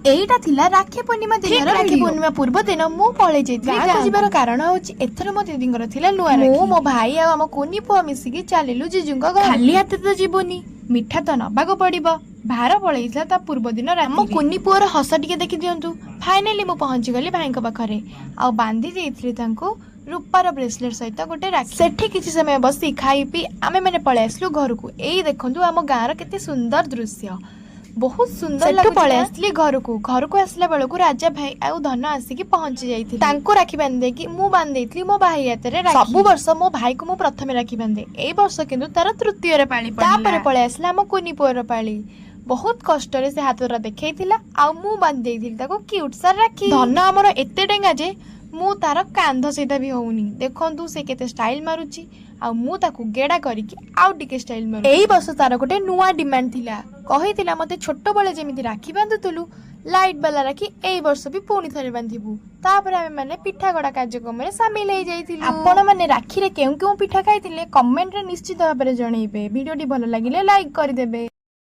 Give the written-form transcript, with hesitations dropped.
एटा थिला राखी पूर्णिमा दिन राखी पूर्णिमा पूर्व दिन मु पळे जेथि जिबार कारण होची एथर मो दीदींगर थिला नुआ राखी मो भाई आ हम कोनी पुआ मिसिकी चालिलु जीजुंग घर खाली हाते तो जीवनी मिठा तो नबाको पड़िबो भार पळैथला ता पूर्व दिन रात मो कुनी पुअर हस टिके देखि दियंतु फाइनली मु पहुंची गली भाईक पाखरे आ बांधी देइथली तांको रूपार ब्रेसलेट सहित गोटे राखी सेठी किछि समय बसी खाई पी आमे माने पळे आसलु घर को एई देखंतु आम गाँर केते सुंदर दृश्य बहुत सुंदर लगु पळे आसली घर को आसला बेलको राजा भाई आउ धन आसिकी पहुंची जाइथि तांको राखी बांधे कि मु बांध देइथली मो भाई हातरे राखी सब वर्ष मो भाई को मु प्रथमे राखी बांधे एई वर्ष किंतु तार तृतीय रे पाळी पड़ला तापरे पळे आसला मो कुनी पुअर पाळी बहुत कष्ट रे से हातरा देखैथिला आ मु बांध देइथली ताको क्यूट सा राखी धन हमर एते डेंगा जे मु तार कांध सहित भी होउनी देखंतु से केते स्टाइल मारुची आ मु ताकू गेडा करिकी आउ टिके स्टाइल मारु एई वर्ष तार गोटे नुआ डिमांड थिला कहिथिला मते छोटो बळे जेमिति राखी बांधुतलु लाइट वाला राखी एई वर्ष भी पुणी थरे बांधिबु तापर आमे माने पिठा गडा कार्यक्रम रे शामिल हे जाइथिलु आपण माने राखी रे केउ केउ पिठा खाइथिले कमेंट रे निश्चित भाबरे जणैबे वीडियो टी भलो लागिले लाइक करि देबे।